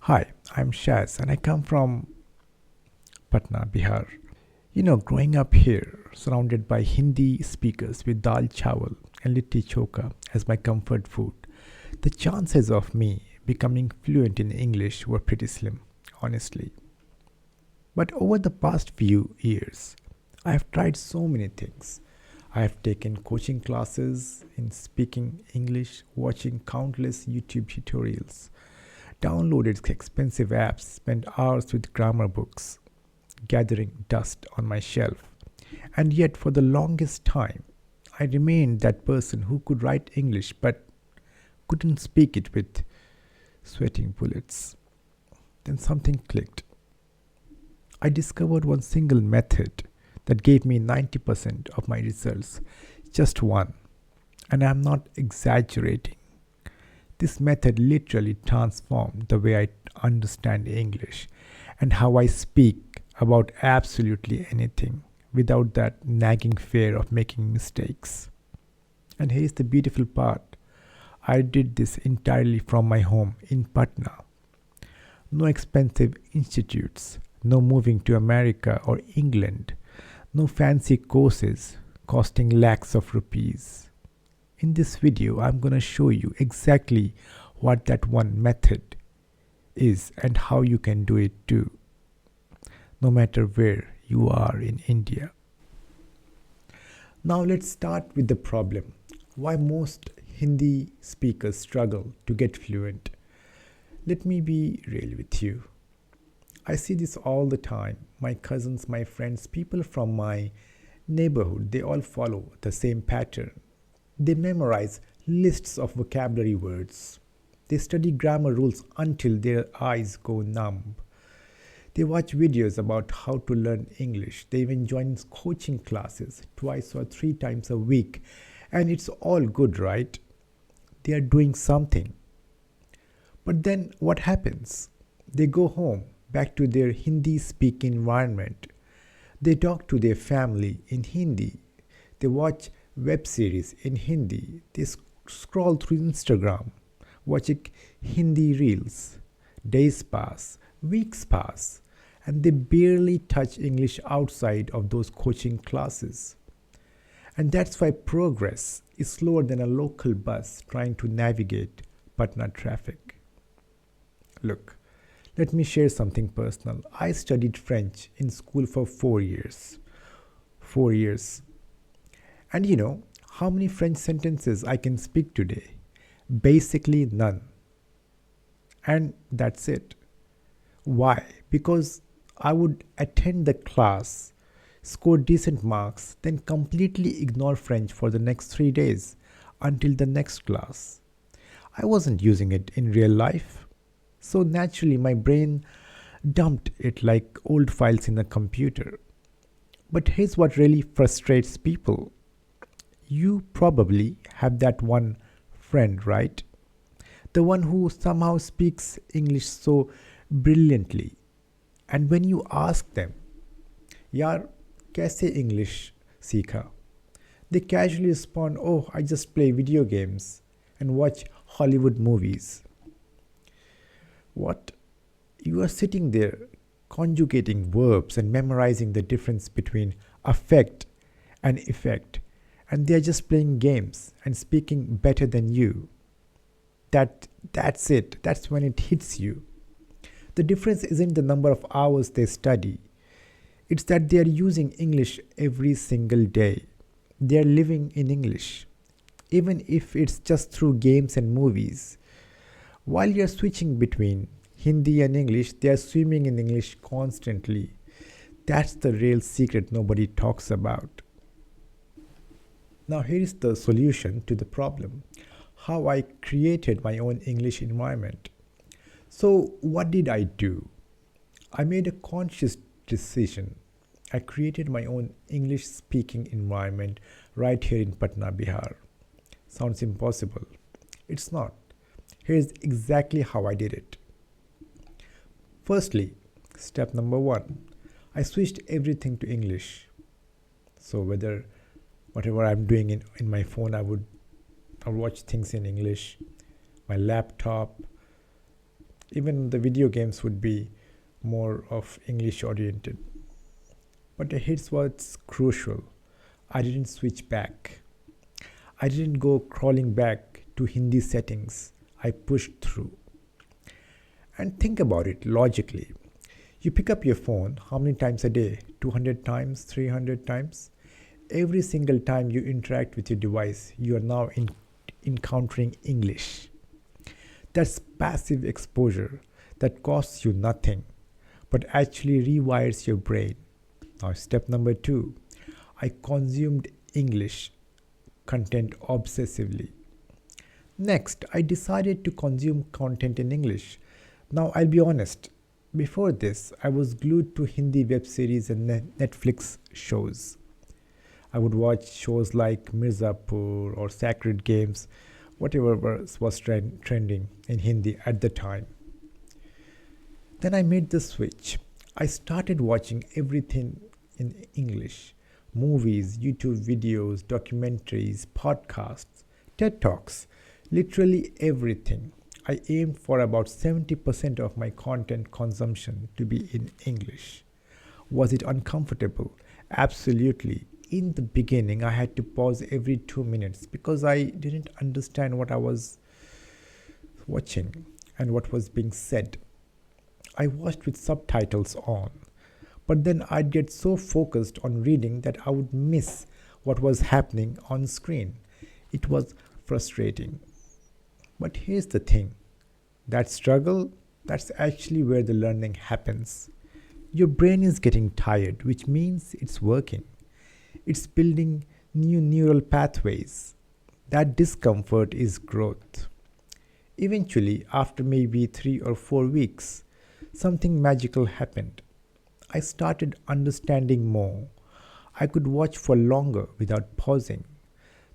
Hi, I'm Shaz and I come from Patna, Bihar. Growing up here, surrounded by Hindi speakers with dal chawal and litti choka as my comfort food, the chances of me becoming fluent in English were pretty slim, honestly. But over the past few years, I have tried so many things. I have taken coaching classes in speaking English, watching countless YouTube tutorials, downloaded expensive apps, spent hours with grammar books, gathering dust on my shelf. And yet, for the longest time, I remained that person who could write English but couldn't speak it with sweating bullets. Then something clicked. I discovered one single method that gave me 90% of my results. Just one. And I'm not exaggerating. This method literally transformed the way I understand English and how I speak about absolutely anything without that nagging fear of making mistakes. And here's the beautiful part, I did this entirely from my home in Patna. No expensive institutes, no moving to America or England, no fancy courses costing lakhs of rupees. In this video, I'm going to show you exactly what that one method is and how you can do it too, no matter where you are in India. Now let's start with the problem. Why most Hindi speakers struggle to get fluent. Let me be real with you. I see this all the time. My cousins, my friends, people from my neighborhood, they all follow the same pattern. They memorize lists of vocabulary words. They study grammar rules until their eyes go numb. They watch videos about how to learn English. They even join coaching classes twice or three times a week. And it's all good, right? They are doing something. But then what happens? They go home, back to their Hindi speaking environment. They talk to their family in Hindi. They watch web series in Hindi. They scroll through Instagram, watching Hindi reels. Days pass, weeks pass, and they barely touch English outside of those coaching classes. And that's why progress is slower than a local bus trying to navigate Patna traffic. Look, let me share something personal. I studied French in school for 4 years. 4 years. And you know how many French sentences I can speak today? Basically none. And that's it. Why? Because I would attend the class, score decent marks, then completely ignore French for the next 3 days until the next class. I wasn't using it in real life. So naturally, my brain dumped it like old files in a computer. But here's what really frustrates people. You probably have that one friend, right? The one who somehow speaks English so brilliantly. And when you ask them, यार कैसे English सीखा? They casually respond, oh, I just play video games and watch Hollywood movies. What? You are sitting there conjugating verbs and memorizing the difference between affect and effect, and they are just playing games and speaking better than you. That's it. That's when it hits you. The difference isn't the number of hours they study. It's that they are using English every single day. They are living in English, even if it's just through games and movies. While you're switching between Hindi and English, they are swimming in English constantly. That's the real secret nobody talks about. Now, here is the solution to the problem, how I created my own English environment. So, what did I do? I made a conscious decision. I created my own English speaking environment right here in Patna, Bihar. Sounds impossible. It's not. Here's exactly how I did it. Firstly, step number one, I switched everything to English. So whatever I'm doing in my phone, I watch things in English. My laptop, Even the video games would be more of English oriented. But here's what's crucial. I didn't switch back. I didn't go crawling back to Hindi settings. I pushed through. And think about it logically. You pick up your phone how many times a day? 200 times, 300 times? Every single time you interact with your device, you are now encountering English. That's passive exposure that costs you nothing, but actually rewires your brain. Now, step number 2, I consumed English content obsessively. Next, I decided to consume content in English. Now, I'll be honest, before this, I was glued to Hindi web series and Netflix shows. I would watch shows like Mirzapur or Sacred Games, whatever was trending in Hindi at the time. Then I made the switch. I started watching everything in English: movies, YouTube videos, documentaries, podcasts, TED Talks, literally everything. I aimed for about 70% of my content consumption to be in English. Was it uncomfortable? Absolutely. In the beginning, I had to pause every 2 minutes because I didn't understand what I was watching and what was being said. I watched with subtitles on, but then I'd get so focused on reading that I would miss what was happening on screen. It was frustrating. But here's the thing, that struggle, that's actually where the learning happens. Your brain is getting tired, which means it's working. It's building new neural pathways. That discomfort is growth. Eventually, after maybe 3 or 4 weeks, something magical happened. I started understanding more. I could watch for longer without pausing.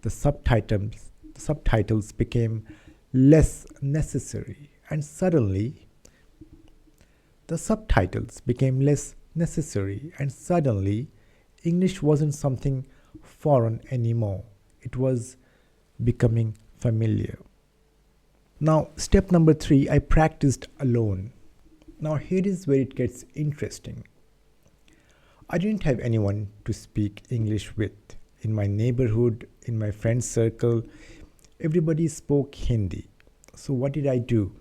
The subtitles became less necessary, and suddenly English wasn't something foreign anymore. It was becoming familiar. Now, step number 3, I practiced alone. Now, here is where it gets interesting. I didn't have anyone to speak English with. In my neighborhood, in my friend circle, everybody spoke Hindi. So, what did I do?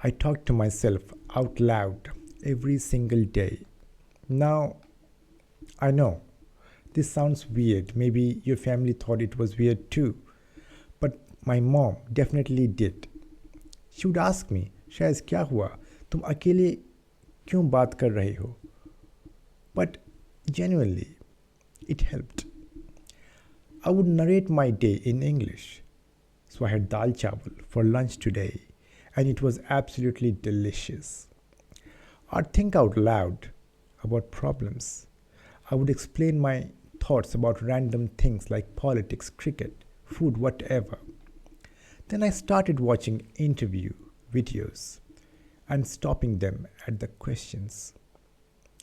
I talked to myself out loud every single day. Now, I know this sounds weird. Maybe your family thought it was weird too. But my mom definitely did. She would ask me, "Shaz, क्या हुआ? तुम अकेले क्यों बात कर रहे हो?" But genuinely, it helped. I would narrate my day in English. So I had dal chawal for lunch today, and it was absolutely delicious. I'd think out loud about problems. I would explain my thoughts about random things like politics, cricket, food, whatever. Then I started watching interview videos and stopping them at the questions.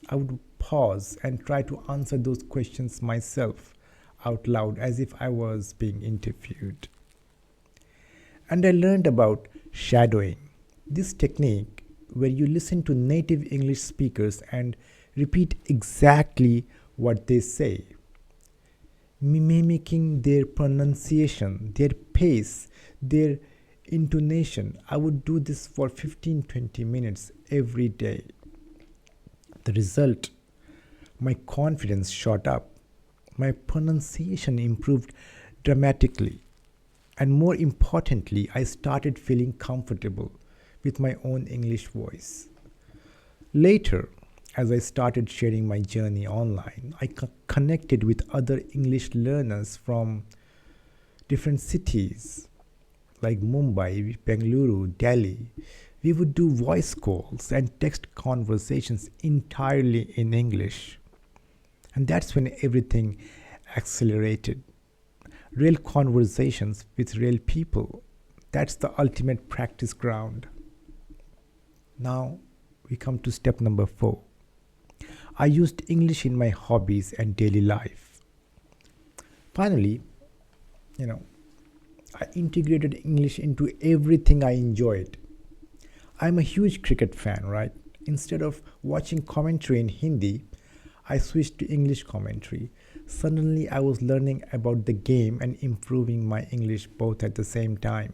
I would pause and try to answer those questions myself out loud as if I was being interviewed. And I learned about shadowing. This technique where you listen to native English speakers and repeat exactly what they say, mimicking their pronunciation, their pace, their intonation. I would do this for 15-20 minutes every day. The result, my confidence shot up, my pronunciation improved dramatically, and more importantly, I started feeling comfortable with my own English voice. Later, as I started sharing my journey online, I connected with other English learners from different cities like Mumbai, Bengaluru, Delhi. We would do voice calls and text conversations entirely in English. And that's when everything accelerated. Real conversations with real people. That's the ultimate practice ground. Now we come to step number 4. I used English in my hobbies and daily life. Finally, I integrated English into everything I enjoyed. I'm a huge cricket fan, right? Instead of watching commentary in Hindi, I switched to English commentary. Suddenly, I was learning about the game and improving my English both at the same time.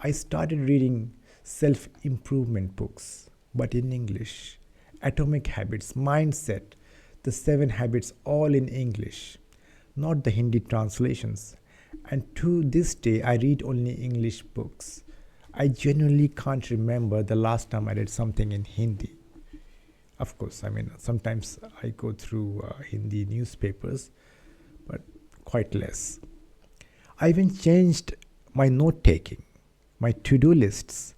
I started reading self improvement books, but in English. Atomic Habits, Mindset, The Seven Habits, all in English, not the Hindi translations. And to this day, I read only English books. I genuinely can't remember the last time I read something in Hindi. Of course, I mean, sometimes I go through Hindi newspapers, but quite less. I even changed my note taking, my to do lists,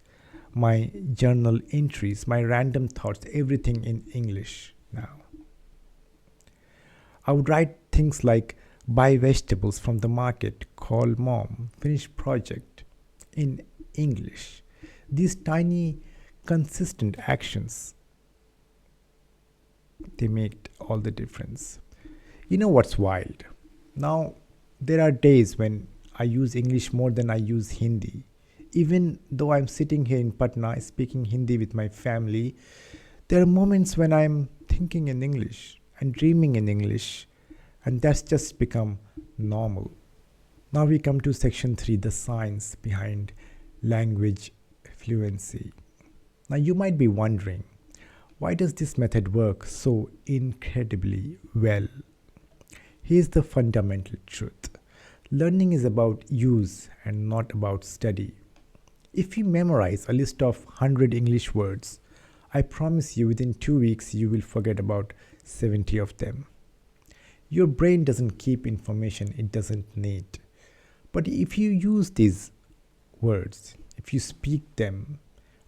my journal entries, my random thoughts, everything in English now. I would write things like buy vegetables from the market, call mom, finish project in English. These tiny, consistent actions, they make all the difference. You know what's wild? Now, there are days when I use English more than I use Hindi. Even though I'm sitting here in Patna speaking Hindi with my family, there are moments when I'm thinking in English and dreaming in English, and that's just become normal. Now we come to section 3, the science behind language fluency. Now you might be wondering, why does this method work so incredibly well? Here's the fundamental truth. Learning is about use and not about study. If you memorize a list of 100 English words, I promise you within 2 weeks you will forget about 70 of them. Your brain doesn't keep information it doesn't need. But if you use these words, if you speak them,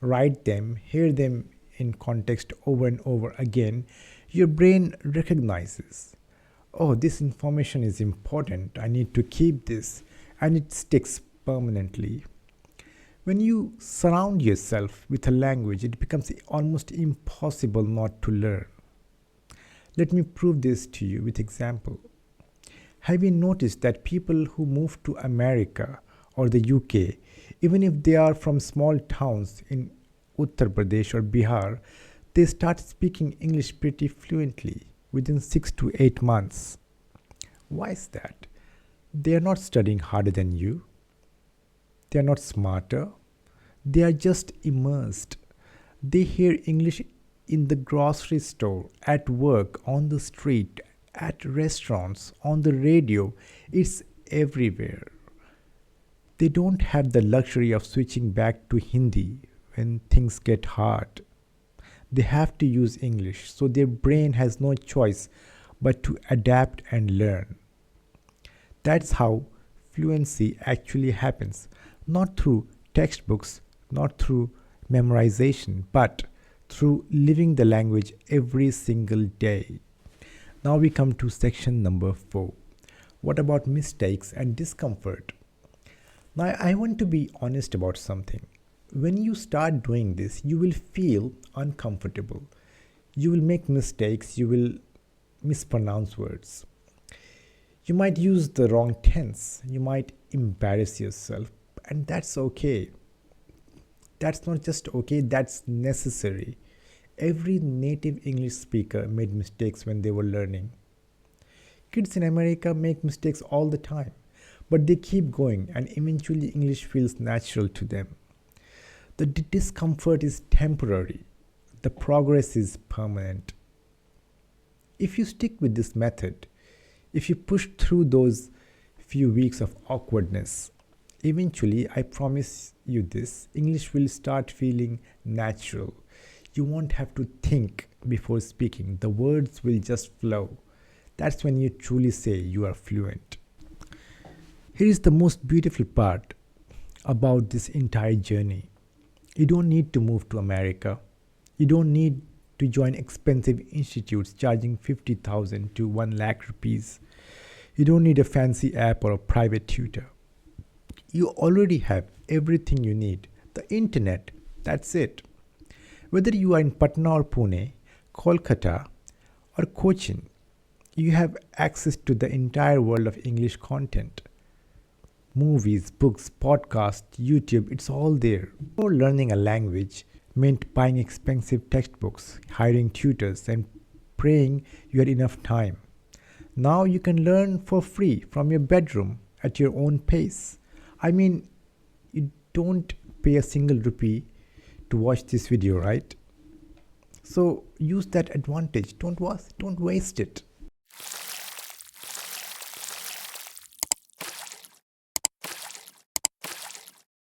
write them, hear them in context over and over again, your brain recognizes, oh, this information is important, I need to keep this, and it sticks permanently. When you surround yourself with a language, it becomes almost impossible not to learn. Let me prove this to you with example. Have you noticed that people who move to America or the UK, even if they are from small towns in Uttar Pradesh or Bihar, they start speaking English pretty fluently within 6 to 8 months? Why is that? They are not studying harder than you. They are not smarter. They are just immersed. They hear English in the grocery store, at work, on the street, at restaurants, on the radio. It's everywhere. They don't have the luxury of switching back to Hindi when things get hard. They have to use English, so their brain has no choice but to adapt and learn. That's how fluency actually happens, not through textbooks, not through memorization, but through living the language every single day. Now we come to section number 4. What about mistakes and discomfort? Now I want to be honest about something. When you start doing this, you will feel uncomfortable. You will make mistakes, you will mispronounce words. You might use the wrong tense, you might embarrass yourself, and that's okay. That's not just okay, that's necessary. Every native English speaker made mistakes when they were learning. Kids in America make mistakes all the time, but they keep going and eventually English feels natural to them. The discomfort is temporary, the progress is permanent. If you stick with this method, if you push through those few weeks of awkwardness, eventually, I promise you this, English will start feeling natural. You won't have to think before speaking. The words will just flow. That's when you truly say you are fluent. Here is the most beautiful part about this entire journey. You don't need to move to America. You don't need to join expensive institutes charging 50,000 to 1 lakh rupees. You don't need a fancy app or a private tutor. You already have everything you need. The internet, that's it. Whether you are in Patna or Pune, Kolkata or Cochin, you have access to the entire world of English content. Movies, books, podcasts, YouTube, it's all there. Before learning a language meant buying expensive textbooks, hiring tutors, and praying you had enough time. Now you can learn for free from your bedroom at your own pace. I mean, you don't pay a single rupee to watch this video, right? So use that advantage. Don't waste it.